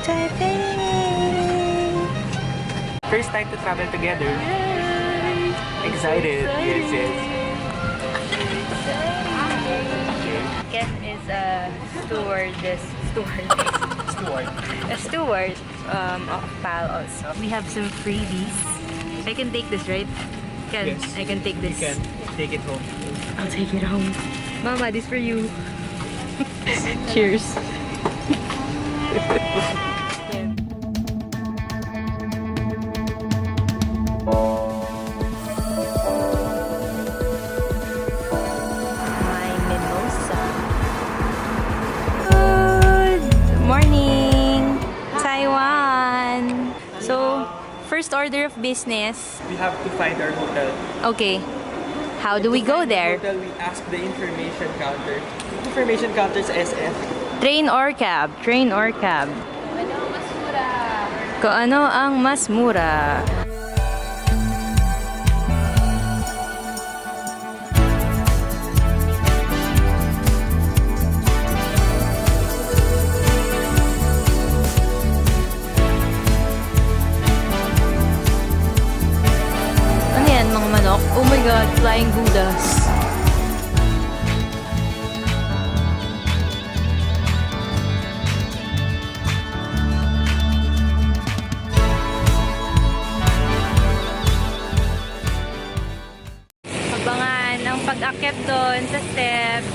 Taipei! First time to travel together. Yay! Excited. Yes, yes. Ken is a stewardess. A steward of PAL also. We have some freebies. I can take this, right? Ken, Yes. I can take this. You can take it home. I'll take it home. Mama, this for you. Cheers. My mimosa. Good morning, Taiwan. So, first order of business. We have to find our hotel. Okay. How do we go there? Hotel, we ask the information counter. Information counter is SF. Train or cab? Train or cab? Kung ano ang mas mura? Ano yan, mga manok? Oh my god, flying Buddhas. Abangan ang pag-akyat doon sa steps.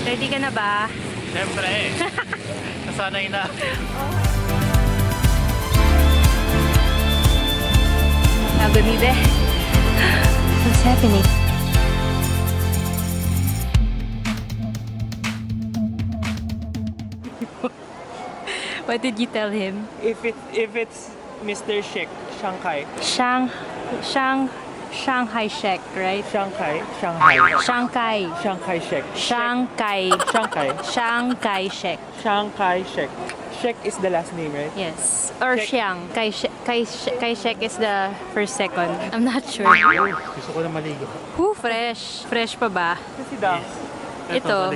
Ready ka na ba? Siyempre. Nasanay na. Nagumide. What's happening? What did you tell him? If it's Mr. Shek, Shanghai. Shanghai Shek, right? Shanghai. Shanghai Shek. Shanghai Shek. Shek is the last name, right? Yes. Or Shek. Chiang. Kai-Shek is the first second. I'm not sure. Gusto ko na maligo. Whew, fresh. Fresh pa ba? Kasi daw. Ito.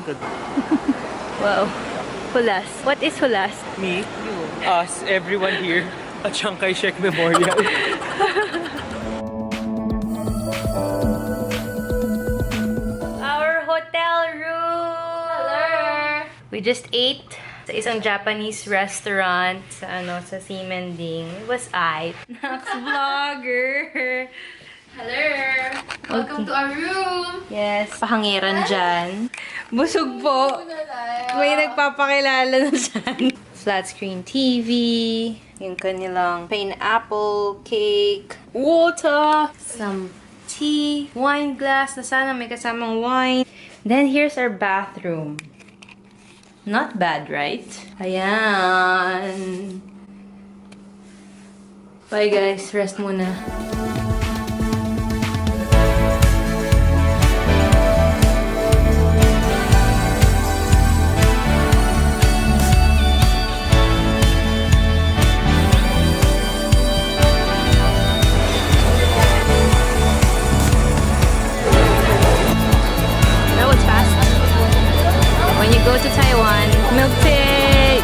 Wow. Hulas. What is hulas? Me, us, everyone here at Chiang Kai-Shek Memorial. Our hotel room! Hello! We just ate sa isang Japanese restaurant sa Ximending. It was Nax Vlogger! Hello! Welcome to our room! Yes, pahangiran dyan. Busog po. May nagpapakilala na dyan. Flat screen TV, yung kanilang pineapple cake, water, some tea, wine glass na sana may kasamang wine. Then here's our bathroom. Not bad, right? Ayan. Bye guys, rest muna. Go to Taiwan. Milk tea!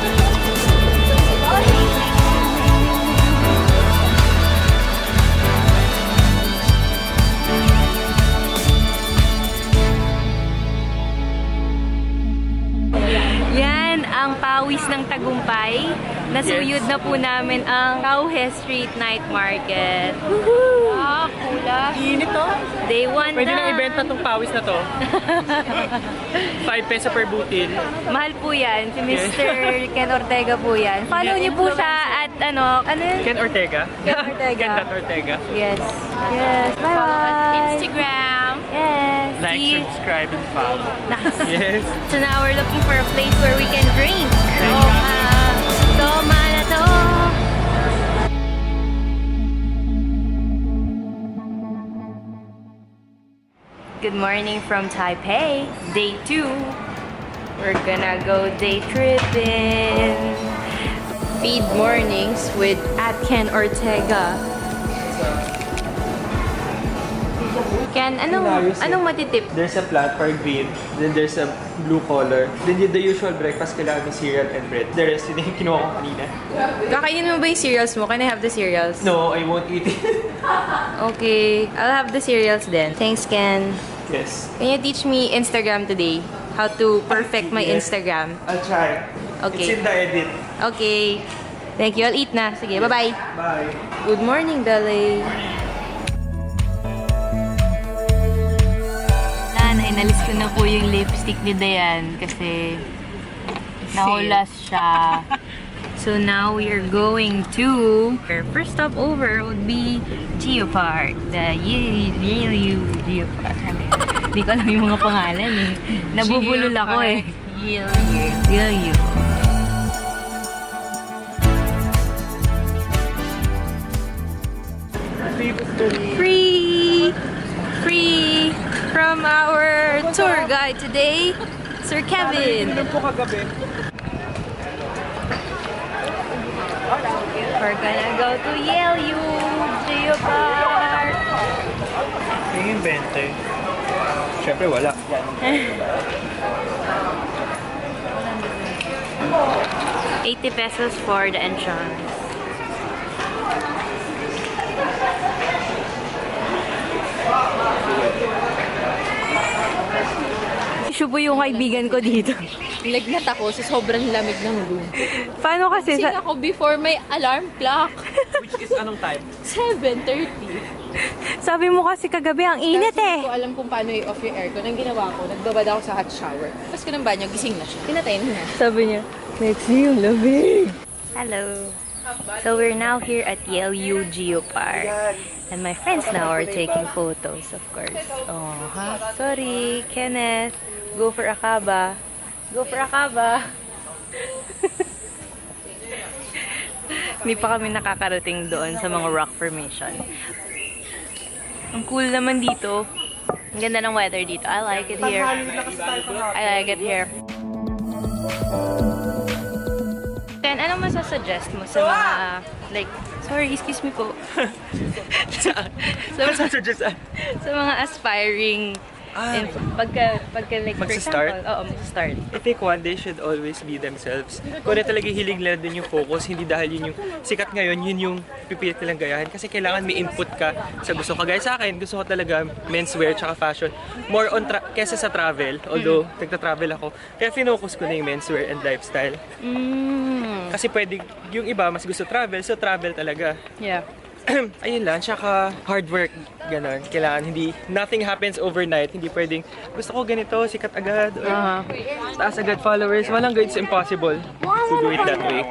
Yan ang pawis ng tagumpay. Nasuyod na po namin ang Raohe Street Night Market. Woohoo! Ah, kula. Init to. Day 1 Pwede na. na ibenta tong pawis na to. 5 peso per butil. Mahal po yan. Si Mr. Ken Ortega po yan. Follow niyo po siya at ano yun? Ken Ortega. Ken Ortega. Ken.Ortega. Yes. Yes. Bye-bye. Instagram. Yes. Like, See? subscribe, and follow. Nice. Yes. So now we're looking for a place where we can drink. Toma na to. Good morning from Taipei. Day 2. We're gonna go day tripping. Feed mornings with Ken Ortega. Ken, anong matitip? There's a flat for green, then there's a blue color. Then the usual breakfast, kailangan may cereal and bread. The rest, yun yung kinuha ko kanina. Kakainin mo ba yung cereals mo? Can I have the cereals? No, I won't eat it. Okay, I'll have the cereals then. Thanks, Ken. Yes. Can you teach me Instagram today? How to perfect my Yes. Instagram? I'll try. Okay. It's in the edit. Okay. Thank you. I'll eat na. Sige, bye-bye. Bye. Good morning, Beley. Inalis ko na po yung lipstick ni Dayan kasi nahulas siya. So now we are going to our first stop over would be Geopark. The Yehliu Geopark. Hindi ko alam yung mga pangalan eh. Nabubulol ako eh. Yehliu. Free from our tour guide today, Sir Kevin. We're gonna go to Yehliu Geopark. Yung 20. Siyempre wala. $80 for the entrance. Siya po yung kaibigan ko dito. Lagnat ako sa sobrang lamig ng room. Paano kasi? Kasi ako before may alarm clock. Which is anong time? 7:30. Sabi mo kasi kagabi ang init Hindi eh. ko alam kung paano i-off yung aircon. Ang ginawa ko, nagbabad ako sa hot shower. Tapos ko ng banyo, gising na siya. Pinatay na niya. Sabi niya, next yung lamig. Hello. So we're now here at Yehliu Geopark. And my friends now are taking photos, of course. Oh, ha? Sorry, Kenneth. Go for a kaba. Go for a kaba. Hindi pa kami nakakarating doon sa mga rock formation. Ang cool naman dito. Ang ganda ng weather dito. I like it here. I like it here. Then, anong masasuggest mo sa mga, like, sorry, excuse me po. sa mga aspiring pagka like, for Magsa-start? example, magsa-start. I think one, they should always be themselves. Kung na talaga hilig nila dun yung focus, hindi dahil yun yung sikat ngayon, yun yung pipilit nilang gayahin. Kasi kailangan may input ka sa gusto. Kagaya sa akin, gusto ko talaga menswear tsaka fashion. More on kesa sa travel, although nagta-travel ako. Kaya finocus ko na yung menswear and lifestyle. Kasi pwede, yung iba mas gusto travel, so travel talaga. Yeah. Ayun lang, tsaka hard work, gano'n. Kailangan nothing happens overnight. Hindi pwedeng, gusto ko ganito, sikat agad, or taas agad followers. Walang it's impossible to do it that way.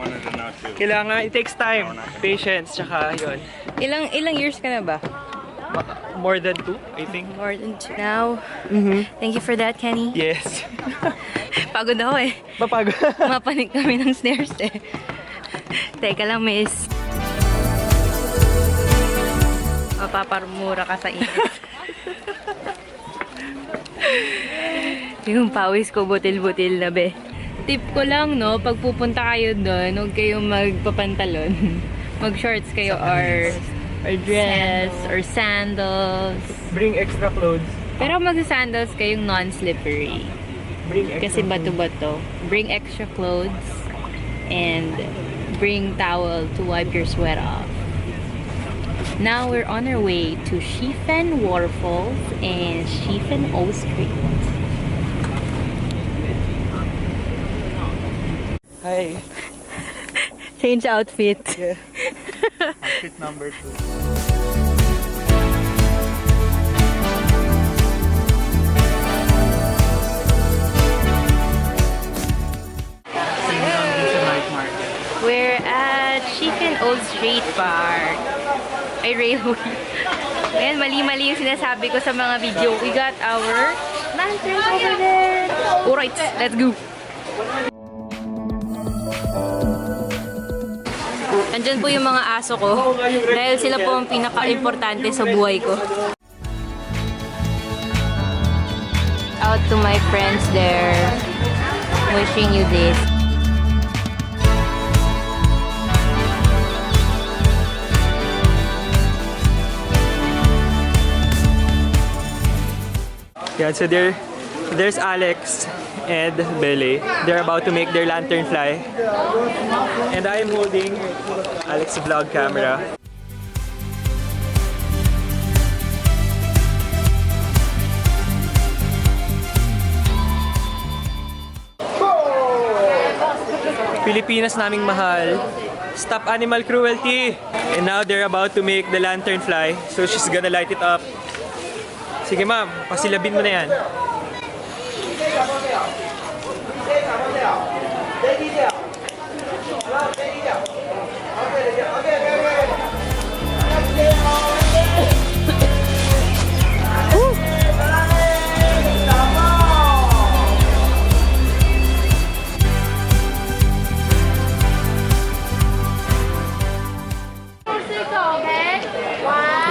Kailangan, it takes time, patience, tsaka yun. Ilang years ka na ba? More than 2, I think. More than 2 now. Thank you for that, Kenny. Yes. Pagod ako eh. Mapagod. Mapanik kami ng stairs eh. Teka lang, miss. Mapaparmura ka sa init. Yung pawis ko butil-butil na be. Tip ko lang, no, pag pupunta kayo doon, huwag kayong magpapantalon. Mag-shorts kayo or dress or sandals. Bring extra clothes. Pero mag-sandals kayong non-slippery. Bring extra Kasi bato-bato. Bring extra clothes and bring towel to wipe your sweat off. Now we're on our way to Shifen Waterfalls and Jiufen Old Street. Hi. Change outfit. Yeah. Outfit number 2. We're at Jiufen Old Street Park. Ay, Raohe. Ayan, mali-mali yung sinasabi ko sa mga video. We got our lanterns over there. Alright, let's go. Andyan po yung mga aso ko. Dahil sila po ang pinaka-importante sa buhay ko. Out to my friends there. Wishing you this. Yeah, so there's Alex and Beley. They're about to make their lantern fly. And I am holding Alex's vlog camera. Pilipinas naming mahal. Stop animal cruelty! And now they're about to make the lantern fly. So she's gonna light it up. Sige ma'am, pasilabin mo na yan.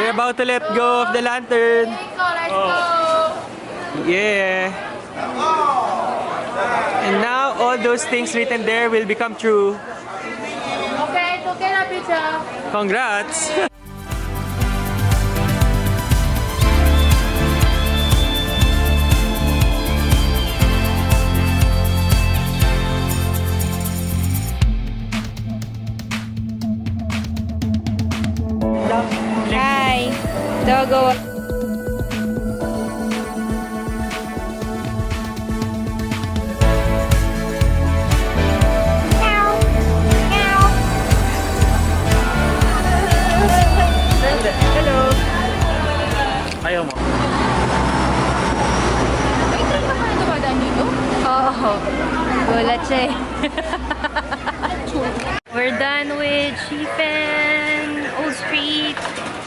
We're about to let go of the lantern. Let's go! Yeah. And now all those things written there will become true. Okay, took a picture. Congrats! Hi. Doggo. Hello. Ayaw mo. Wait, saan ka pala dumadaan dito? Oo. Gulat siya eh. We're done with Jiufen Old Street.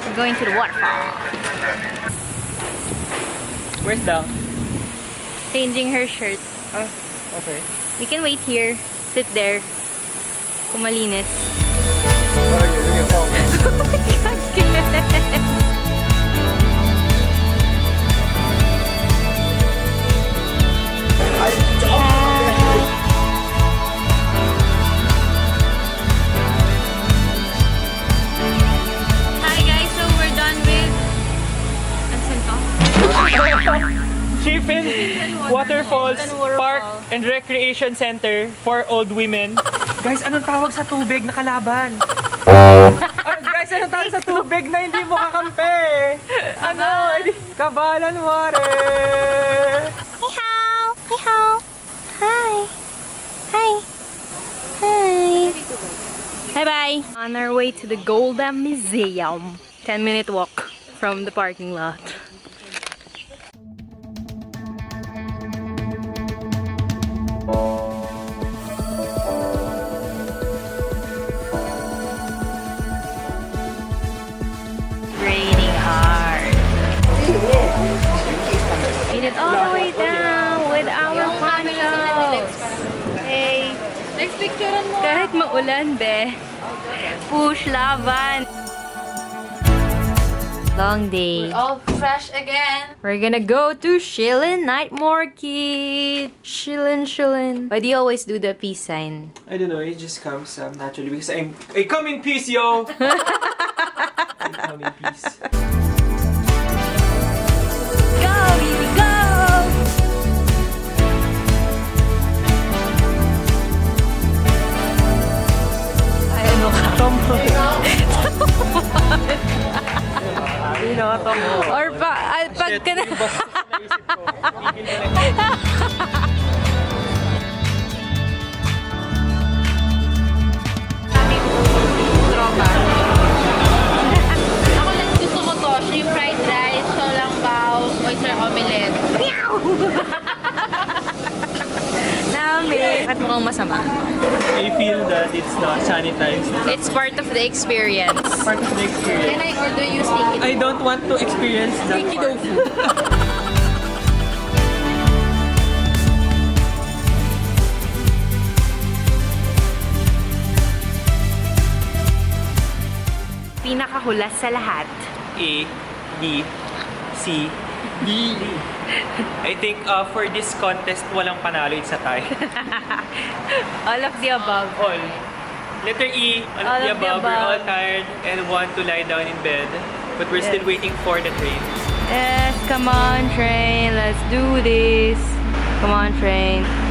We're going to the waterfall. Where's down? Changing her shirt. Ah, okay. We can wait here. Sit there. Kung malinis. Hi guys, so we're done with Shifen Waterfalls Park and Recreation Center for Old Women. Guys, anong tawag sa tubig na kalaban? Guys, anong tawag sa tubig na hindi mo kakampi? Ano? Kabalan water! Ni hao! Ni hao! Hi! Hi! Hi! Bye-bye! On our way to the Golden Museum. 10-minute walk from the parking lot. Raining hard. Made it all the way down with our ponchos. Hey, Next picture mo. kahit maulan, be. Push laban. Long day. All fresh again. We're gonna go to Shilin Night Market. Shilin, Shilin. Why do you always do the peace sign? I don't know, it just comes naturally because I come in peace, yo! I come in peace. Go, baby, go! Ay, ano ka? Tomboy. Or pag ka na... Ako lang gusto ko to. Shrimp fried rice, solang bao, oyster omelette. Namin. At mukhang masama. I feel that it's not sanitized. It's part of the experience. Part of the experience. Can I order you sticky? I don't want to experience that Sticky part. tofu. Pinakahulas sa lahat. A, B, C, D. I think for this contest, walang panalo sa Thai. All of the above. All. Letter E, all of the above. We're all tired and want to lie down in bed. But we're still waiting for the train. Yes, come on train, let's do this. Come on train.